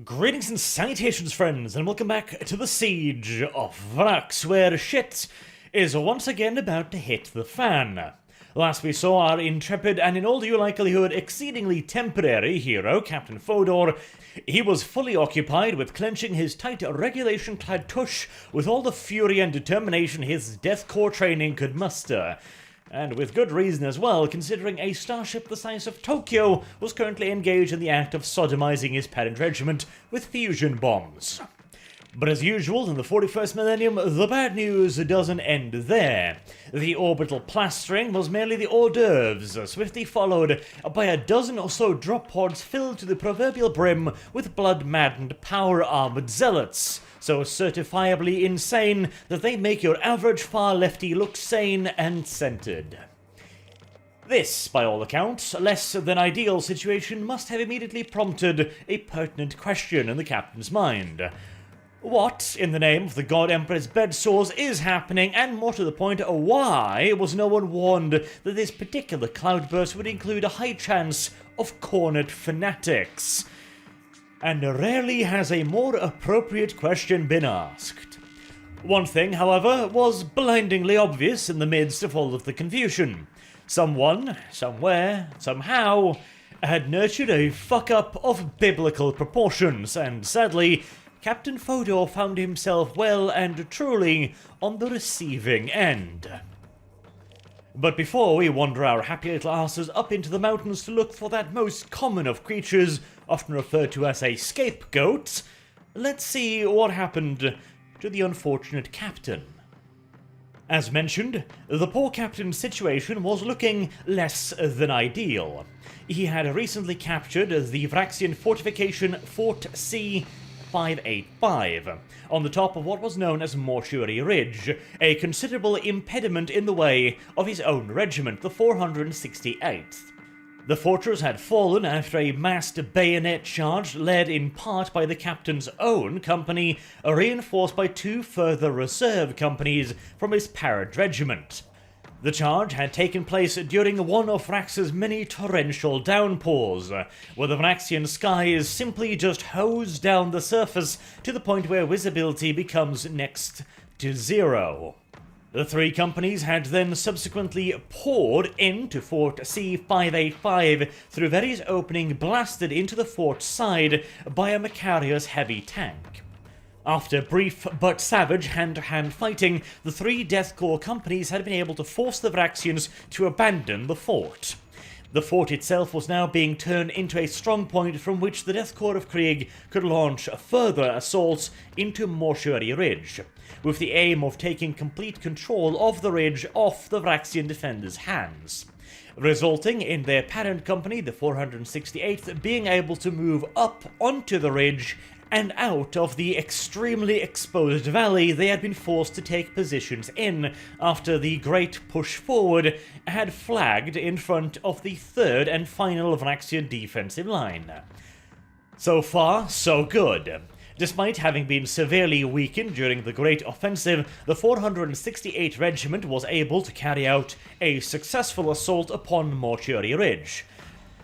Greetings and salutations, friends, and welcome back to the Siege of Vraks, where shit is once again about to hit the fan. Last we saw our intrepid and in all due likelihood exceedingly temporary hero, Captain Fodor. He was fully occupied with clenching his tight regulation-clad tush with all the fury and determination his deathcore training could muster. And with good reason as well, considering a starship the size of Tokyo was currently engaged in the act of sodomizing his parent regiment with fusion bombs. But as usual in the 41st millennium, the bad news doesn't end there. The orbital plastering was merely the hors d'oeuvres, swiftly followed by a dozen or so drop pods filled to the proverbial brim with blood-maddened, power-armored zealots, so certifiably insane that they make your average far-lefty look sane and centered. This, by all accounts, less than ideal situation must have immediately prompted a pertinent question in the captain's mind. What, in the name of the God Emperor's bedsores, is happening, and more to the point, why was no one warned that this particular cloudburst would include a high chance of cornered fanatics? And rarely has a more appropriate question been asked. One thing, however, was blindingly obvious in the midst of all of the confusion. Someone, somewhere, somehow, had nurtured a fuck-up of biblical proportions, and sadly, Captain Fodor found himself well and truly on the receiving end. But before we wander our happy little asses up into the mountains to look for that most common of creatures, often referred to as a scapegoat, let's see what happened to the unfortunate captain. As mentioned, the poor captain's situation was looking less than ideal. He had recently captured the Vraxian fortification Fort C-585, on the top of what was known as Mortuary Ridge, a considerable impediment in the way of his own regiment, the 468th. The fortress had fallen after a massed bayonet charge led in part by the captain's own company, reinforced by two further reserve companies from his parent regiment. The charge had taken place during one of Vrax's many torrential downpours, where the Vraxian skies simply just hose down the surface to the point where visibility becomes next to zero. The three companies had then subsequently poured into Fort C-585 through various openings blasted into the fort's side by a Macarius heavy tank. After brief but savage hand-to-hand fighting, the three Deathcore companies had been able to force the Vraxians to abandon the fort. The fort itself was now being turned into a strongpoint from which the Deathcore of Krieg could launch further assaults into Mortuary Ridge, with the aim of taking complete control of the ridge off the Vraxian defenders' hands, resulting in their parent company, the 468th, being able to move up onto the ridge and out of the extremely exposed valley they had been forced to take positions in after the great push forward had flagged in front of the third and final Vraxian defensive line. So far, so good. Despite having been severely weakened during the Great Offensive, the 468th Regiment was able to carry out a successful assault upon Mortuary Ridge.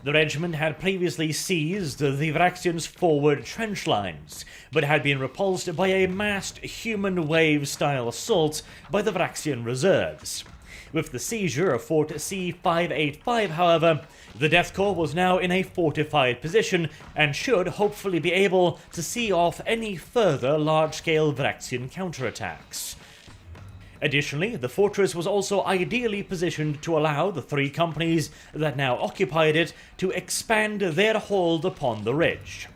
The regiment had previously seized the Vraxians' forward trench lines, but had been repulsed by a massed human wave-style assault by the Vraxian reserves. With the seizure of Fort C-585, however, the Deathcore was now in a fortified position and should hopefully be able to see off any further large-scale Vraxian counterattacks. Additionally, the fortress was also ideally positioned to allow the three companies that now occupied it to expand their hold upon the ridge.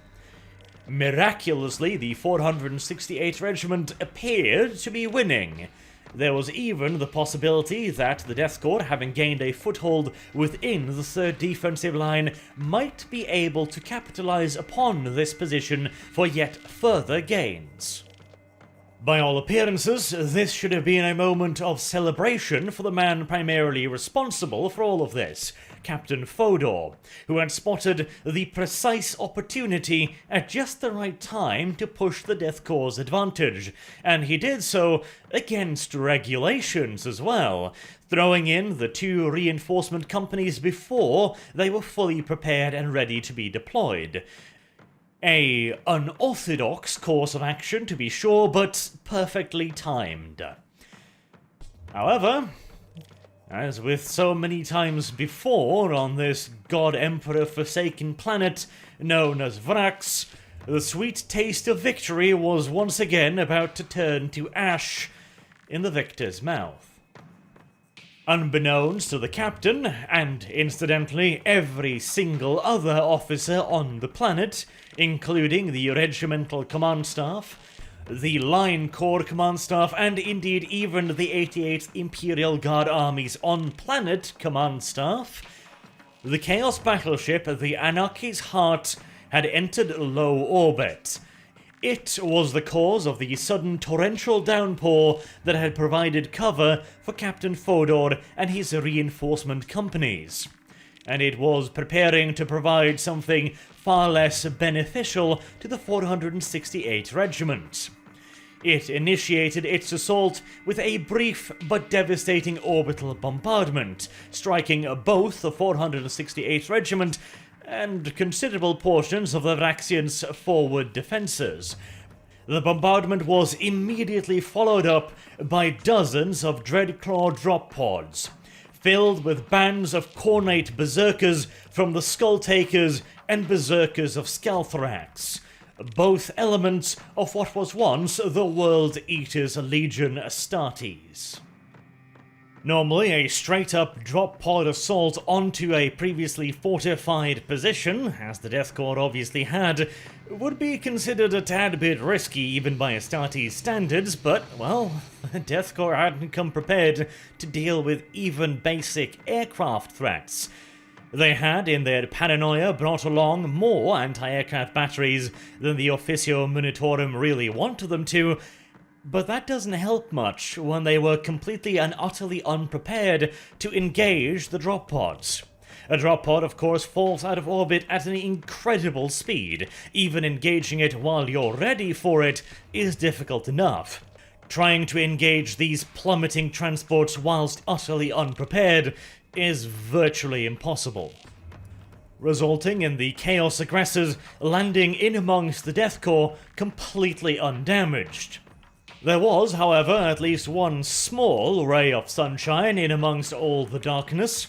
Miraculously, the 468th Regiment appeared to be winning. There was even the possibility that the Deathcore, having gained a foothold within the third defensive line, might be able to capitalize upon this position for yet further gains. By all appearances, this should have been a moment of celebration for the man primarily responsible for all of this, Captain Fodor, who had spotted the precise opportunity at just the right time to push the Deathcore's advantage, and he did so against regulations as well, throwing in the two reinforcement companies before they were fully prepared and ready to be deployed. A unorthodox course of action, to be sure, but perfectly timed. However, as with so many times before on this God-Emperor-forsaken planet known as Vraks, the sweet taste of victory was once again about to turn to ash in the victor's mouth. Unbeknownst to the captain, and incidentally every single other officer on the planet, including the regimental command staff, the Line Corps command staff, and indeed even the 88th Imperial Guard Army's on-planet command staff, the Chaos battleship, the Anarchy's Heart, had entered low orbit. It was the cause of the sudden torrential downpour that had provided cover for Captain Fodor and his reinforcement companies, and it was preparing to provide something far less beneficial to the 468th Regiment. It initiated its assault with a brief but devastating orbital bombardment, striking both the 468th Regiment and considerable portions of the Vraxians' forward defences. The bombardment was immediately followed up by dozens of Dreadclaw drop pods, filled with bands of Khornate berserkers from the Skulltakers and berserkers of Skalthrax, both elements of what was once the World Eaters Legion Astartes. Normally, a straight-up drop-pod assault onto a previously fortified position, as the Death Corps obviously had, would be considered a tad bit risky even by Astartes standards, but, well, the Death Corps hadn't come prepared to deal with even basic aircraft threats. They had, in their paranoia, brought along more anti-aircraft batteries than the Officio Munitorum really wanted them to, but that doesn't help much when they were completely and utterly unprepared to engage the drop pods. A drop pod, of course, falls out of orbit at an incredible speed. Even engaging it while you're ready for it is difficult enough. Trying to engage these plummeting transports whilst utterly unprepared is virtually impossible, resulting in the Chaos aggressors landing in amongst the Death Corps completely undamaged. There was, however, at least one small ray of sunshine in amongst all the darkness.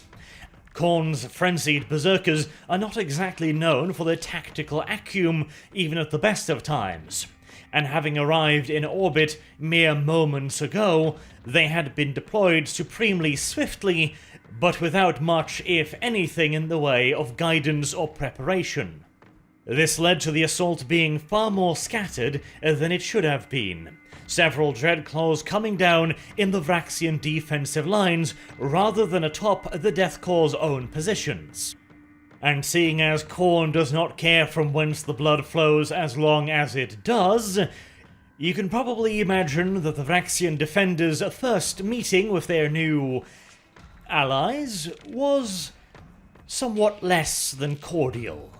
Khorne's frenzied berserkers are not exactly known for their tactical acumen, even at the best of times, and having arrived in orbit mere moments ago, they had been deployed supremely swiftly, but without much, if anything, in the way of guidance or preparation. This led to the assault being far more scattered than it should have been, several Dreadclaws coming down in the Vraxian defensive lines rather than atop the Death Corps' own positions. And seeing as Khorne does not care from whence the blood flows as long as it does, you can probably imagine that the Vraxian defenders' first meeting with their new allies was somewhat less than cordial.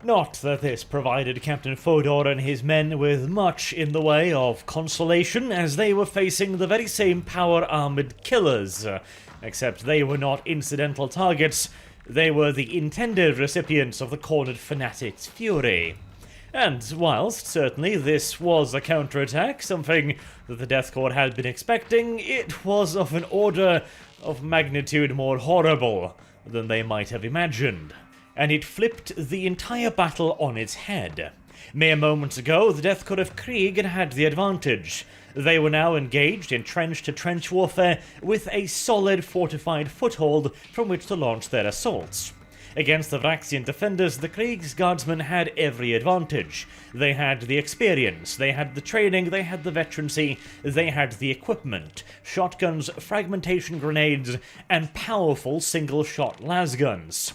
Not that this provided Captain Fodor and his men with much in the way of consolation, as they were facing the very same power-armoured killers, except they were not incidental targets, they were the intended recipients of the cornered fanatic's fury. And whilst certainly this was a counterattack, something that the Death Corps had been expecting, it was of an order of magnitude more horrible than they might have imagined. And it flipped the entire battle on its head. Mere moments ago, the Death Corps of Krieg had the advantage. They were now engaged in trench-to-trench warfare with a solid fortified foothold from which to launch their assaults. Against the Vraxian defenders, the Kriegsguardsmen had every advantage. They had the experience, they had the training, they had the veterancy, they had the equipment, shotguns, fragmentation grenades, and powerful single-shot lasguns.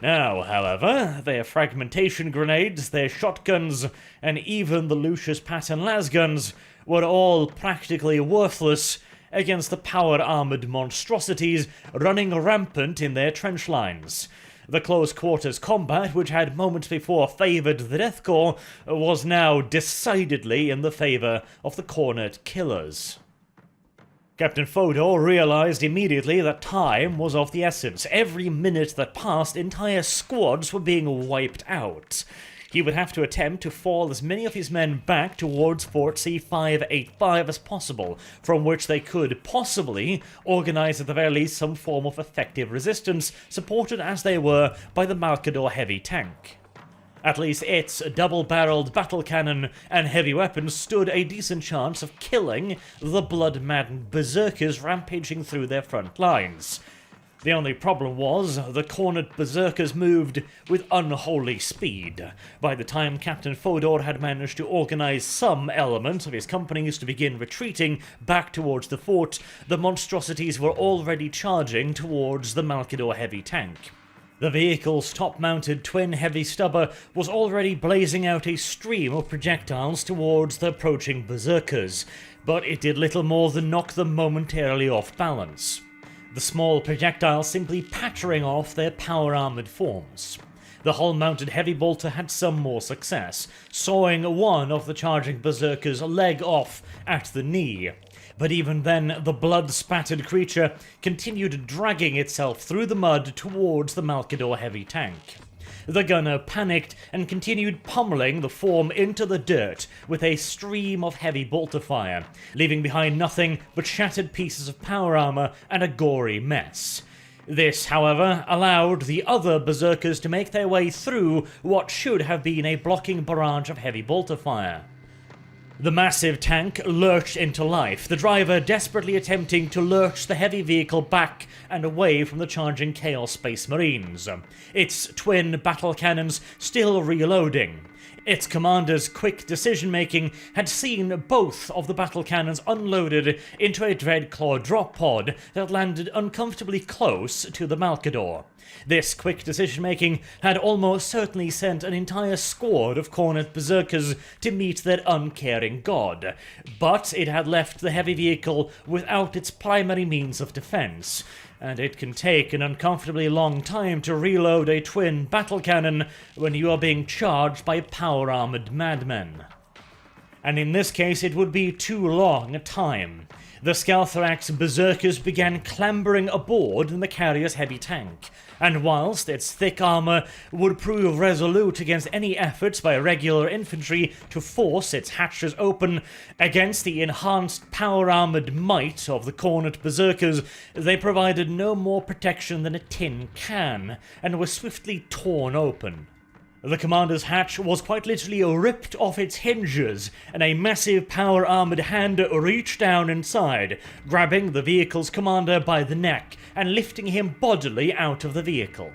Now, however, their fragmentation grenades, their shotguns, and even the Lucius Pattern lasguns were all practically worthless against the power-armoured monstrosities running rampant in their trench lines. The close-quarters combat, which had moments before favoured the Death Corps, was now decidedly in the favour of the cornered killers. Captain Fodor realized immediately that time was of the essence. Every minute that passed, entire squads were being wiped out. He would have to attempt to fall as many of his men back towards Fort C585 as possible, from which they could possibly organize at the very least some form of effective resistance, supported as they were by the Malkador heavy tank. At least its double-barreled battle cannon and heavy weapons stood a decent chance of killing the blood-maddened berserkers rampaging through their front lines. The only problem was, the cornered berserkers moved with unholy speed. By the time Captain Fodor had managed to organize some elements of his companies to begin retreating back towards the fort, the monstrosities were already charging towards the Malkador heavy tank. The vehicle's top-mounted twin heavy stubber was already blazing out a stream of projectiles towards the approaching berserkers, but it did little more than knock them momentarily off balance. The small projectiles simply pattering off their power-armored forms. The hull-mounted heavy bolter had some more success, sawing one of the charging berserkers' leg off at the knee. But even then, the blood-spattered creature continued dragging itself through the mud towards the Malkador heavy tank. The gunner panicked and continued pummeling the form into the dirt with a stream of heavy bolter fire, leaving behind nothing but shattered pieces of power armor and a gory mess. This, however, allowed the other berserkers to make their way through what should have been a blocking barrage of heavy bolter fire. The massive tank lurched into life, the driver desperately attempting to lurch the heavy vehicle back and away from the charging Chaos Space Marines, its twin battle cannons still reloading. Its commander's quick decision-making had seen both of the battle cannons unloaded into a Dreadclaw drop pod that landed uncomfortably close to the Malkador. This quick decision-making had almost certainly sent an entire squad of cornered berserkers to meet their uncaring god, but it had left the heavy vehicle without its primary means of defense, and it can take an uncomfortably long time to reload a twin battle cannon when you are being charged by power-armored madmen. And in this case it would be too long a time. The Vraks berserkers began clambering aboard the carrier's heavy tank, and whilst its thick armor would prove resolute against any efforts by regular infantry to force its hatches open, against the enhanced power-armored might of the cornered berserkers, they provided no more protection than a tin can, and were swiftly torn open. The commander's hatch was quite literally ripped off its hinges, and a massive power-armored hand reached down inside, grabbing the vehicle's commander by the neck and lifting him bodily out of the vehicle.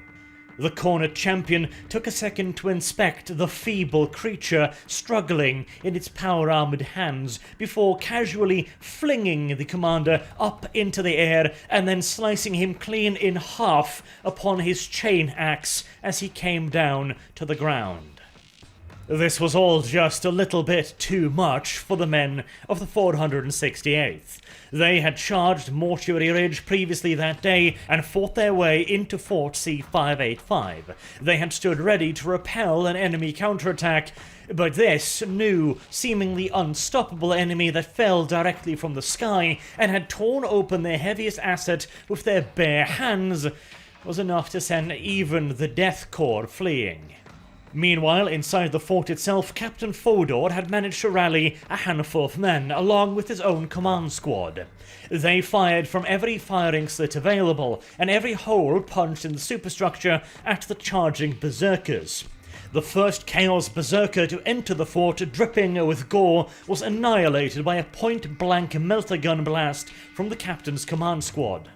The cornered champion took a second to inspect the feeble creature struggling in its power-armored hands before casually flinging the commander up into the air and then slicing him clean in half upon his chain axe as he came down to the ground. This was all just a little bit too much for the men of the 468th. They had charged Mortuary Ridge previously that day and fought their way into Fort C585. They had stood ready to repel an enemy counterattack, but this new, seemingly unstoppable enemy that fell directly from the sky and had torn open their heaviest asset with their bare hands was enough to send even the Death Corps fleeing. Meanwhile, inside the fort itself, Captain Fodor had managed to rally a handful of men, along with his own command squad. They fired from every firing slit available, and every hole punched in the superstructure at the charging berserkers. The first Chaos Berserker to enter the fort, dripping with gore, was annihilated by a point-blank melter-gun blast from the captain's command squad.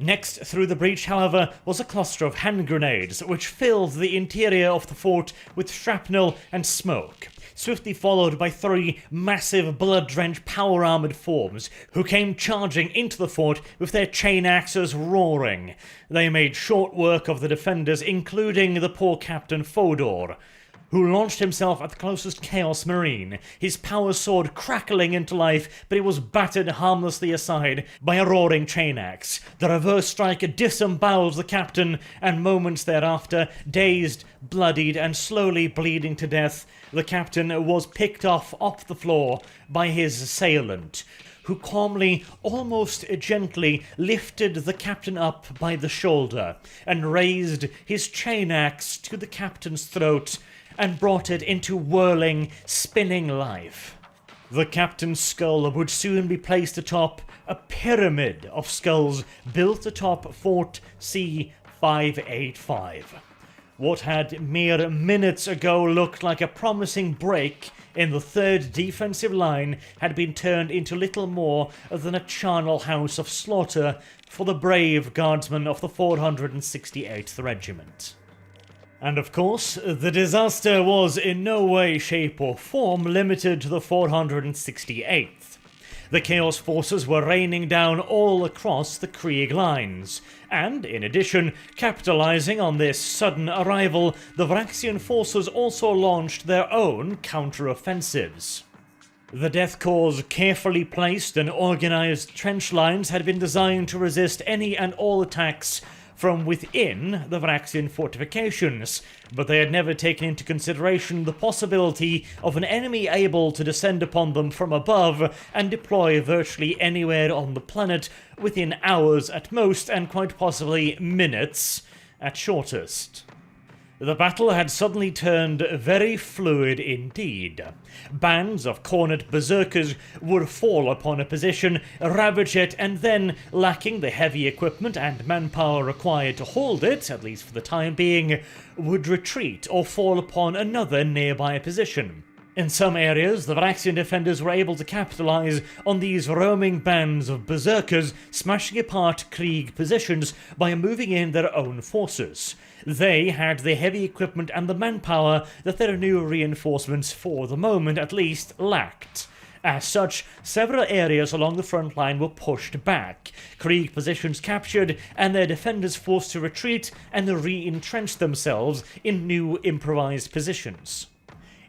Next through the breach, however, was a cluster of hand grenades, which filled the interior of the fort with shrapnel and smoke, swiftly followed by 3 massive blood-drenched power-armored forms, who came charging into the fort with their chain axes roaring. They made short work of the defenders, including the poor Captain Fodor, who launched himself at the closest Chaos Marine, his power sword crackling into life, but it was battered harmlessly aside by a roaring chain axe. The reverse strike disembowels the captain, and moments thereafter, dazed, bloodied, and slowly bleeding to death, the captain was picked off the floor by his assailant, who calmly, almost gently, lifted the captain up by the shoulder and raised his chain axe to the captain's throat and brought it into whirling, spinning life. The captain's skull would soon be placed atop a pyramid of skulls built atop Fort C-585. What had mere minutes ago looked like a promising break in the 3rd defensive line had been turned into little more than a charnel house of slaughter for the brave guardsmen of the 468th Regiment. And of course, the disaster was in no way, shape or form limited to the 468th. The Chaos forces were raining down all across the Krieg lines, and in addition, capitalizing on this sudden arrival, the Vraxian forces also launched their own counter-offensives. The Death Corps' carefully placed and organized trench lines had been designed to resist any and all attacks from within the Vraxian fortifications, but they had never taken into consideration the possibility of an enemy able to descend upon them from above and deploy virtually anywhere on the planet within hours at most, and quite possibly minutes at shortest. The battle had suddenly turned very fluid indeed. Bands of cornered berserkers would fall upon a position, ravage it, and then, lacking the heavy equipment and manpower required to hold it, at least for the time being, would retreat or fall upon another nearby position. In some areas, the Vraxian defenders were able to capitalize on these roaming bands of berserkers, smashing apart Krieg positions by moving in their own forces. They had the heavy equipment and the manpower that their new reinforcements, for the moment at least, lacked. As such, several areas along the front line were pushed back, Krieg positions captured, and their defenders forced to retreat and re-entrench themselves in new improvised positions.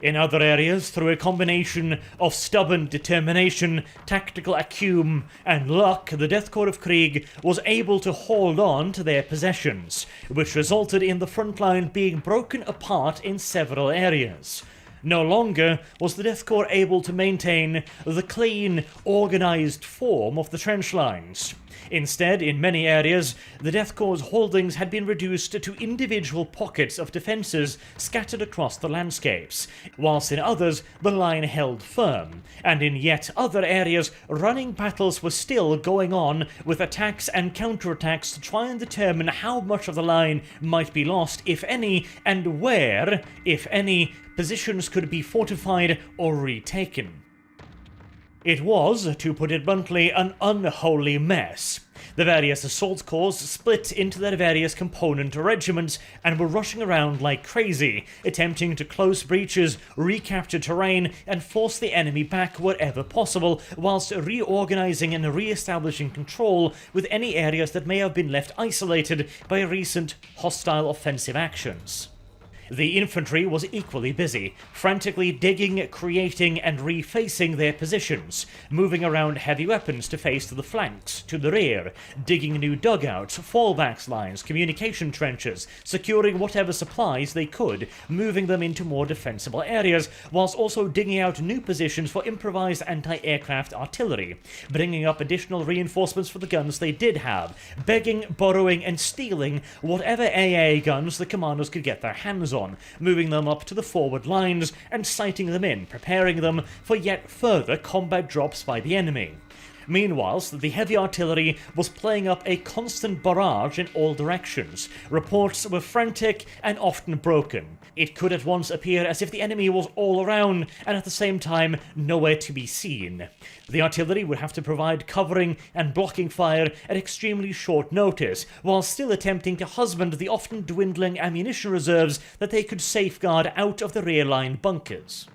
In other areas, through a combination of stubborn determination, tactical acumen, and luck, the Death Corps of Krieg was able to hold on to their possessions, which resulted in the front line being broken apart in several areas. No longer was the Death Corps able to maintain the clean, organized form of the trench lines. Instead, in many areas, the Death Corps' holdings had been reduced to individual pockets of defences scattered across the landscapes, whilst in others the line held firm, and in yet other areas running battles were still going on with attacks and counterattacks to try and determine how much of the line might be lost, if any, and where, if any, positions could be fortified or retaken. It was, to put it bluntly, an unholy mess. The various assault corps split into their various component regiments and were rushing around like crazy, attempting to close breaches, recapture terrain, and force the enemy back wherever possible, whilst reorganizing and re-establishing control with any areas that may have been left isolated by recent hostile offensive actions. The infantry was equally busy, frantically digging, creating, and refacing their positions, moving around heavy weapons to face to the flanks, to the rear, digging new dugouts, fallbacks lines, communication trenches, securing whatever supplies they could, moving them into more defensible areas, whilst also digging out new positions for improvised anti-aircraft artillery, bringing up additional reinforcements for the guns they did have, begging, borrowing, and stealing whatever AA guns the commanders could get their hands on, moving them up to the forward lines and sighting them in, preparing them for yet further combat drops by the enemy. Meanwhile, the heavy artillery was playing up a constant barrage in all directions. Reports were frantic and often broken. It could at once appear as if the enemy was all around and at the same time nowhere to be seen. The artillery would have to provide covering and blocking fire at extremely short notice, while still attempting to husband the often dwindling ammunition reserves that they could safeguard out of the rear line bunkers.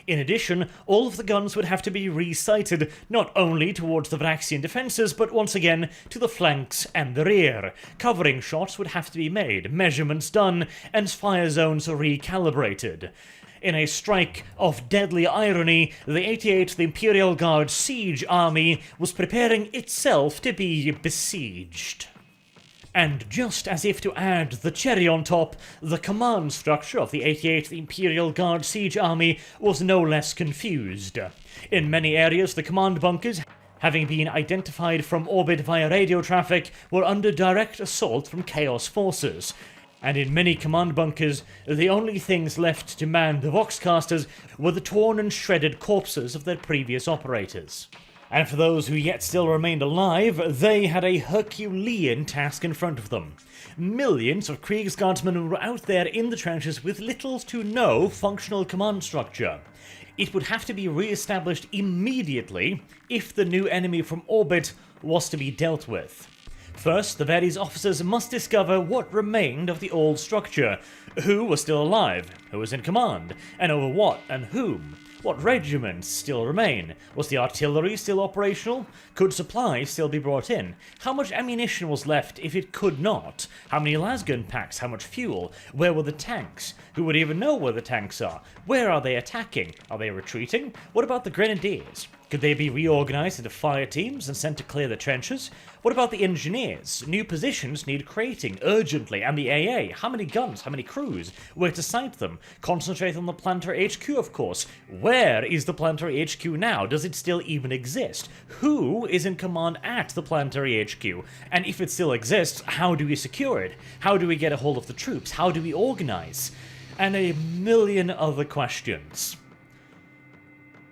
In addition, all of the guns would have to be resighted, not only towards the Vraxian defences, but once again to the flanks and the rear. Covering shots would have to be made, measurements done, and fire zones recalibrated. In a strike of deadly irony, the 88th Imperial Guard Siege Army was preparing itself to be besieged. And just as if to add the cherry on top, the command structure of the 88th Imperial Guard Siege Army was no less confused. In many areas, the command bunkers having been identified from orbit via radio traffic, were under direct assault from Chaos forces. And in many command bunkers, the only things left to man the Voxcasters were the torn and shredded corpses of their previous operators. And for those who yet still remained alive, they had a Herculean task in front of them. Millions of Kriegsguardsmen were out there in the trenches with little to no functional command structure. It would have to be re-established immediately if the new enemy from orbit was to be dealt with. First, the various officers must discover what remained of the old structure, who was still alive, who was in command, and over what and whom. What regiments still remain? Was the artillery still operational? Could supplies still be brought in? How much ammunition was left if it could not? How many lasgun packs? How much fuel? Where were the tanks? Who would even know where the tanks are? Where are they attacking? Are they retreating? What about the grenadiers? Could they be reorganized into fire teams and sent to clear the trenches? What about the engineers? New positions need creating urgently, and the AA. How many guns? How many crews? Where to site them? Concentrate on the Planetary HQ, of course. Where is the Planetary HQ now? Does it still even exist? Who is in command at the Planetary HQ? And if it still exists, how do we secure it? How do we get a hold of the troops? How do we organize? And a million other questions.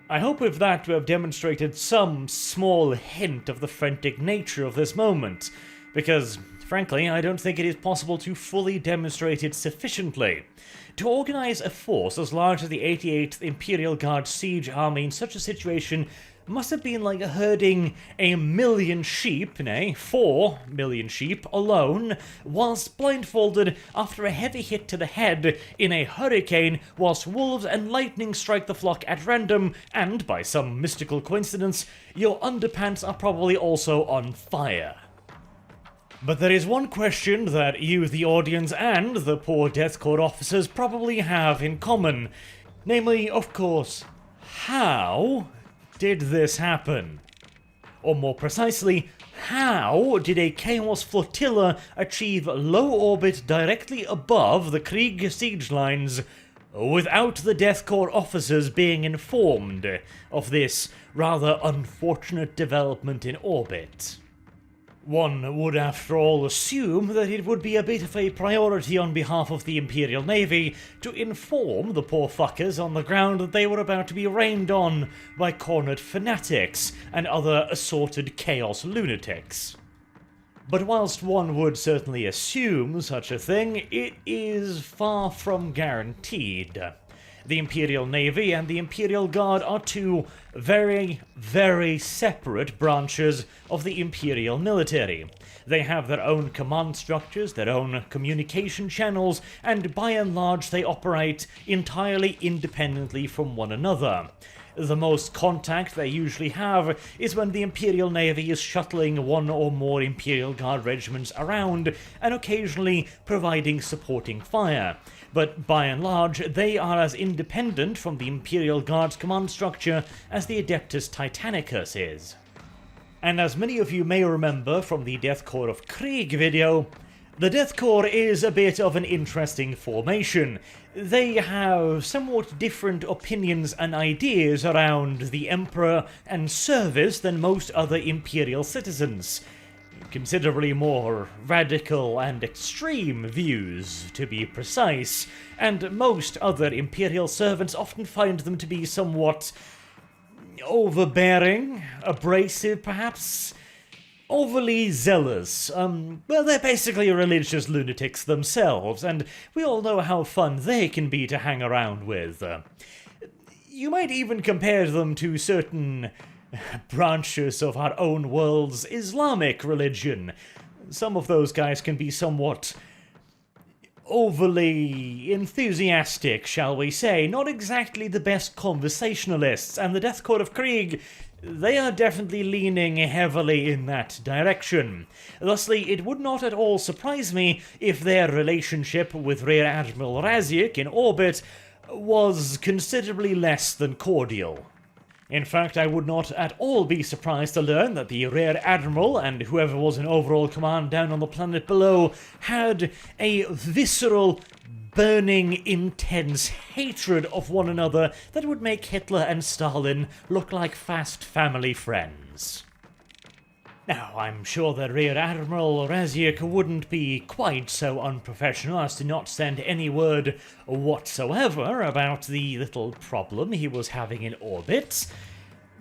I hope with that to have demonstrated some small hint of the frantic nature of this moment, because, frankly, I don't think it is possible to fully demonstrate it sufficiently. To organize a force as large as the 88th Imperial Guard siege army in such a situation must have been like herding 1,000,000 sheep, nay, 4,000,000 sheep, alone, whilst blindfolded after a heavy hit to the head in a hurricane, whilst wolves and lightning strike the flock at random, and, by some mystical coincidence, your underpants are probably also on fire. But there is one question that you, the audience, and the poor Death Corps officers probably have in common. Namely, of course, how did this happen? Or more precisely, how did a Chaos flotilla achieve low orbit directly above the Krieg siege lines without the Death Corps officers being informed of this rather unfortunate development in orbit? One would, after all, assume that it would be a bit of a priority on behalf of the Imperial Navy to inform the poor fuckers on the ground that they were about to be rained on by cornered fanatics and other assorted chaos lunatics. But whilst one would certainly assume such a thing, it is far from guaranteed. The Imperial Navy and the Imperial Guard are two very, very separate branches of the Imperial military. They have their own command structures, their own communication channels, and by and large they operate entirely independently from one another. The most contact they usually have is when the Imperial Navy is shuttling one or more Imperial Guard regiments around and occasionally providing supporting fire. But by and large, they are as independent from the Imperial Guard's command structure as the Adeptus Titanicus is. And as many of you may remember from the Death Corps of Krieg video, the Death Corps is a bit of an interesting formation. They have somewhat different opinions and ideas around the Emperor and service than most other Imperial citizens. Considerably more radical and extreme views, to be precise, and most other Imperial servants often find them to be somewhat overbearing, abrasive perhaps, overly zealous. Well, they're basically religious lunatics themselves, and we all know how fun they can be to hang around with. You might even compare them to certain branches of our own world's Islamic religion. Some of those guys can be somewhat overly enthusiastic, shall we say, not exactly the best conversationalists, and the Death Corps of Krieg, they are definitely leaning heavily in that direction. Thusly, it would not at all surprise me if their relationship with Rear Admiral Raziek in orbit was considerably less than cordial. In fact, I would not at all be surprised to learn that the Rear Admiral and whoever was in overall command down on the planet below had a visceral, burning, intense hatred of one another that would make Hitler and Stalin look like fast family friends. Now, I'm sure that Rear Admiral Raziak wouldn't be quite so unprofessional as to not send any word whatsoever about the little problem he was having in orbit,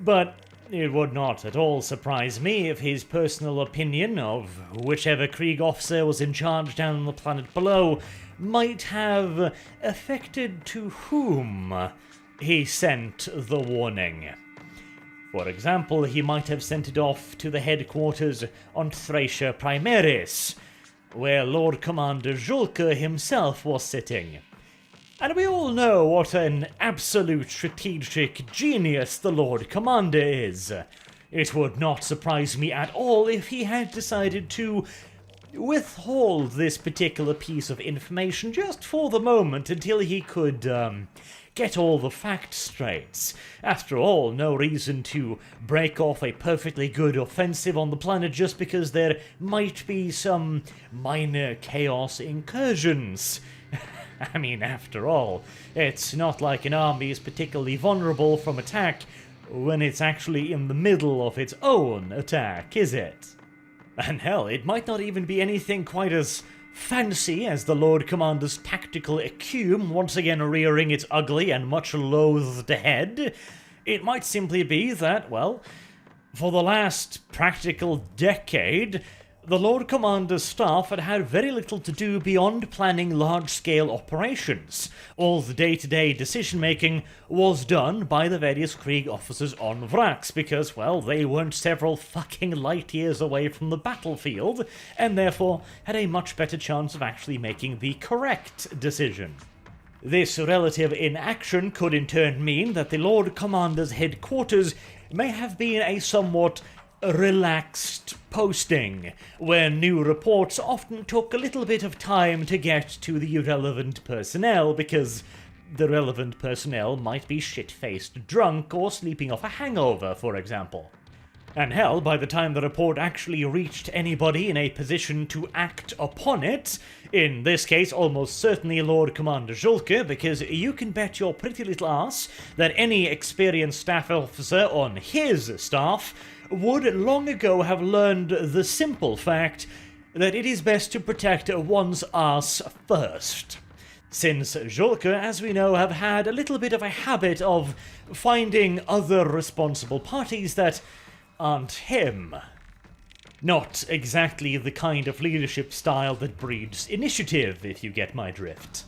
but it would not at all surprise me if his personal opinion of whichever Krieg officer was in charge down on the planet below might have affected to whom he sent the warning. For example, he might have sent it off to the headquarters on Thracia Primaris, where Lord Commander Julka himself was sitting. And we all know what an absolute strategic genius the Lord Commander is. It would not surprise me at all if he had decided to withhold this particular piece of information just for the moment until he could, get all the facts straight. After all, no reason to break off a perfectly good offensive on the planet just because there might be some minor chaos incursions. I mean, after all, it's not like an army is particularly vulnerable from attack when it's actually in the middle of its own attack, is it? And hell, it might not even be anything quite as fancy as the Lord Commander's tactical acumen once again rearing its ugly and much loathed head. It might simply be that, well, for the last practical decade, the Lord Commander's staff had had very little to do beyond planning large-scale operations. All the day-to-day decision-making was done by the various Krieg officers on Vraks because, well, they weren't several fucking light years away from the battlefield, and therefore had a much better chance of actually making the correct decision. This relative inaction could in turn mean that the Lord Commander's headquarters may have been a somewhat relaxed posting, where new reports often took a little bit of time to get to the relevant personnel because the relevant personnel might be shit-faced drunk or sleeping off a hangover, for example. And hell, by the time the report actually reached anybody in a position to act upon it, in this case almost certainly Lord Commander Julka, because you can bet your pretty little ass that any experienced staff officer on his staff would long ago have learned the simple fact that it is best to protect one's ass first. Since Julka, as we know, have had a little bit of a habit of finding other responsible parties that aren't him. Not exactly the kind of leadership style that breeds initiative, if you get my drift.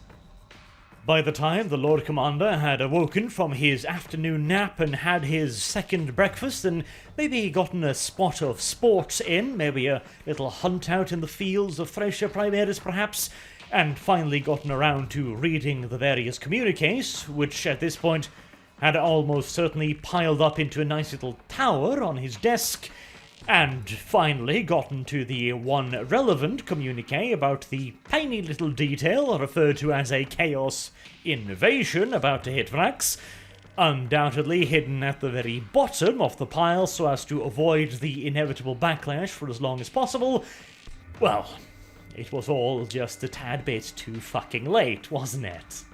By the time the Lord Commander had awoken from his afternoon nap and had his second breakfast and maybe gotten a spot of sports in, maybe a little hunt out in the fields of Thracia Primaris perhaps, and finally gotten around to reading the various communiques, which at this point had almost certainly piled up into a nice little tower on his desk, and finally gotten to the one relevant communique about the tiny little detail referred to as a chaos invasion about to hit Vraks, undoubtedly hidden at the very bottom of the pile so as to avoid the inevitable backlash for as long as possible. Well, it was all just a tad bit too fucking late, wasn't it?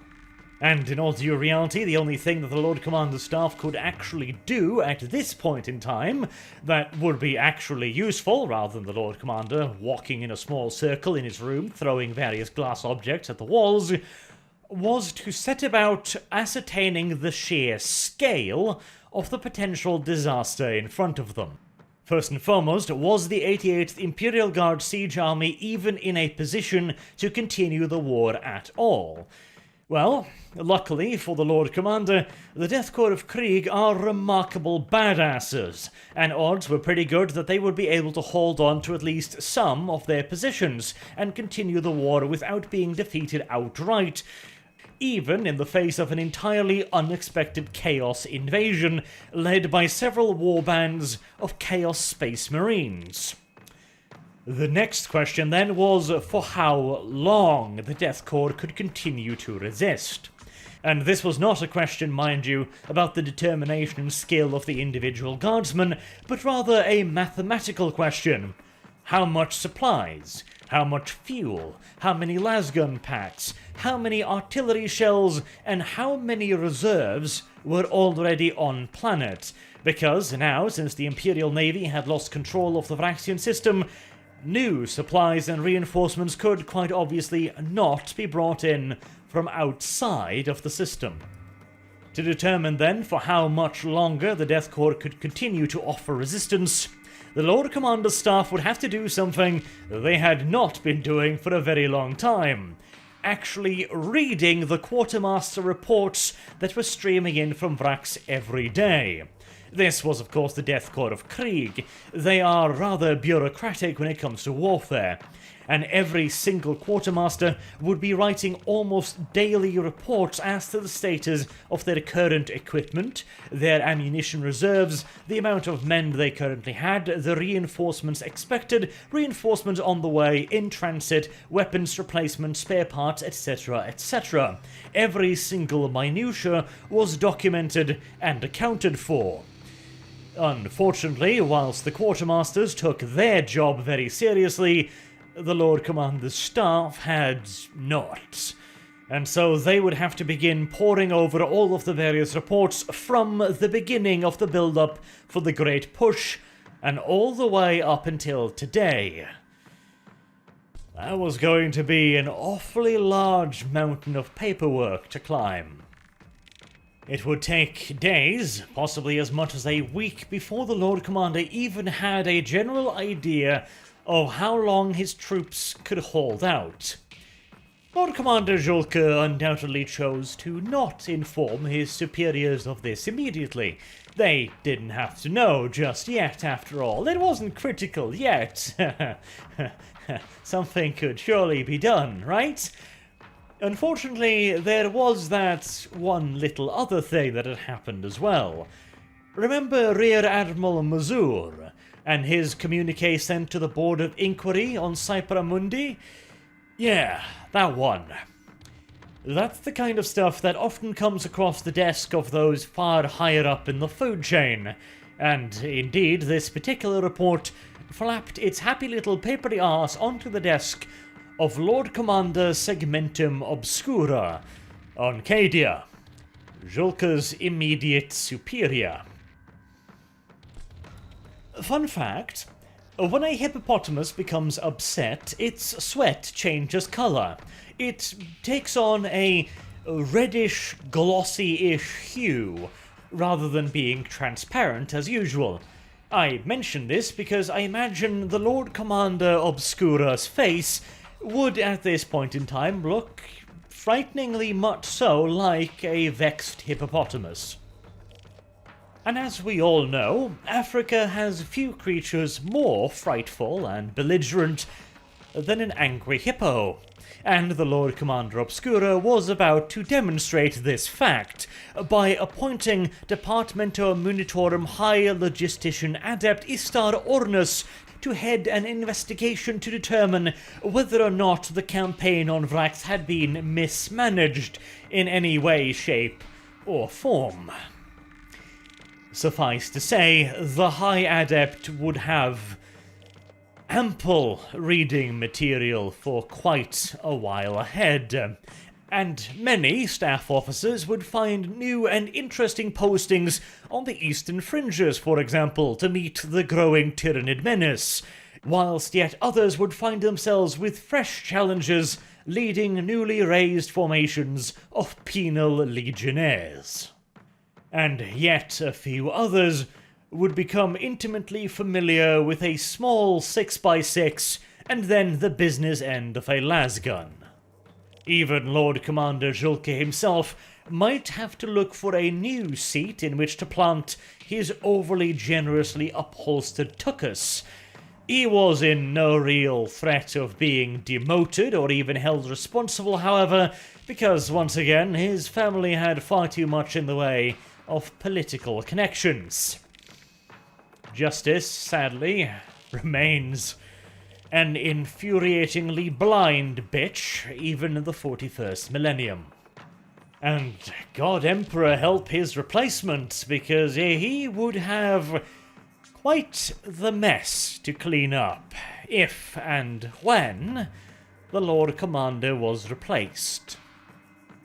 And in all due reality, the only thing that the Lord Commander's staff could actually do at this point in time that would be actually useful, rather than the Lord Commander walking in a small circle in his room, throwing various glass objects at the walls, was to set about ascertaining the sheer scale of the potential disaster in front of them. First and foremost, was the 88th Imperial Guard Siege Army even in a position to continue the war at all? Well, luckily for the Lord Commander, the Death Corps of Krieg are remarkable badasses, and odds were pretty good that they would be able to hold on to at least some of their positions and continue the war without being defeated outright, even in the face of an entirely unexpected Chaos invasion led by several warbands of Chaos Space Marines. The next question then was for how long the Death Corps could continue to resist. And this was not a question, mind you, about the determination and skill of the individual guardsmen, but rather a mathematical question. How much supplies? How much fuel? How many lasgun packs? How many artillery shells? And how many reserves were already on planet? because now, since the Imperial Navy had lost control of the Vraxian system, new supplies and reinforcements could quite obviously not be brought in from outside of the system. To determine then for how much longer the Death Corps could continue to offer resistance, the Lord Commander's staff would have to do something they had not been doing for a very long time. Actually reading the Quartermaster reports that were streaming in from Vraks every day. This was of course the Death Corps of Krieg. They are rather bureaucratic when it comes to warfare, and every single quartermaster would be writing almost daily reports as to the status of their current equipment, their ammunition reserves, the amount of men they currently had, the reinforcements expected, reinforcements on the way, in transit, weapons replacement, spare parts, etc., etc. Every single minutiae was documented and accounted for. Unfortunately, whilst the quartermasters took their job very seriously, the Lord Commander's staff had not. And so they would have to begin poring over all of the various reports from the beginning of the build-up for the Great Push, and all the way up until today. That was going to be an awfully large mountain of paperwork to climb. It would take days, possibly as much as a week, before the Lord Commander even had a general idea of how long his troops could hold out. Lord Commander Julka undoubtedly chose to not inform his superiors of this immediately. They didn't have to know just yet, after all. It wasn't critical yet. Something could surely be done, right? Unfortunately, there was that one little other thing that had happened as well. Remember Rear Admiral Mazur and his communique sent to the Board of Inquiry on Cypera Mundi? Yeah, that one. That's the kind of stuff that often comes across the desk of those far higher up in the food chain, and indeed this particular report flapped its happy little papery arse onto the desk of Lord Commander Segmentum Obscura on Cadia, Julka's immediate superior. Fun fact, when a hippopotamus becomes upset, its sweat changes colour. It takes on a reddish, glossy-ish hue, rather than being transparent as usual. I mention this because I imagine the Lord Commander Obscura's face would at this point in time look frighteningly much so like a vexed hippopotamus. And as we all know, Africa has few creatures more frightful and belligerent than an angry hippo, and the Lord Commander Obscura was about to demonstrate this fact by appointing Departamento Munitorum High Logistician Adept Istar Ornus to head an investigation to determine whether or not the campaign on Vraks had been mismanaged in any way, shape, or form. Suffice to say, the High Adept would have ample reading material for quite a while ahead, and many staff officers would find new and interesting postings on the eastern fringes, for example, to meet the growing Tyrannid menace, whilst yet others would find themselves with fresh challenges leading newly raised formations of penal legionnaires. And yet a few others would become intimately familiar with a small 6x6 and then the business end of a lasgun. Even Lord Commander Julka himself might have to look for a new seat in which to plant his overly generously upholstered tuchus. He was in no real threat of being demoted or even held responsible, however, because once again his family had far too much in the way of political connections. Justice, sadly, remains an infuriatingly blind bitch even in the 41st millennium. And God Emperor help his replacement, because he would have quite the mess to clean up if and when the Lord Commander was replaced.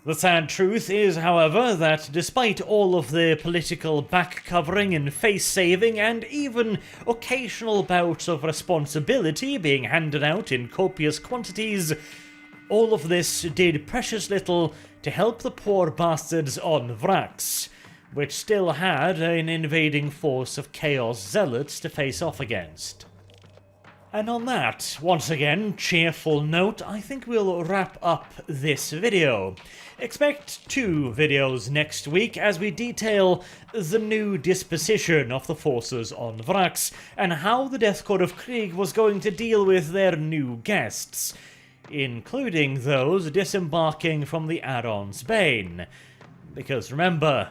The sad truth is, however, that despite all of the political back-covering and face-saving and even occasional bouts of responsibility being handed out in copious quantities, all of this did precious little to help the poor bastards on Vraks, which still had an invading force of Chaos Zealots to face off against. And on that, once again, cheerful note, I think we'll wrap up this video. Expect 2 videos next week as we detail the new disposition of the forces on Vraks and how the Death Court of Krieg was going to deal with their new guests, including those disembarking from the Aron's Bane. Because remember,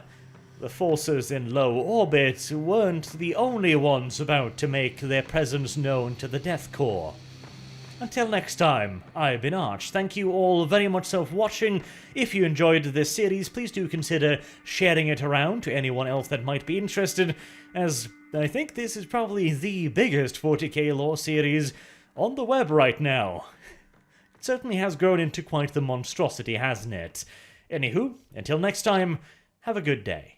the forces in low orbit weren't the only ones about to make their presence known to the Death Corps. Until next time, I've been Arch. Thank you all very much so for watching. If you enjoyed this series, please do consider sharing it around to anyone else that might be interested, as I think this is probably the biggest 40k lore series on the web right now. It certainly has grown into quite the monstrosity, hasn't it? Anywho, until next time, have a good day.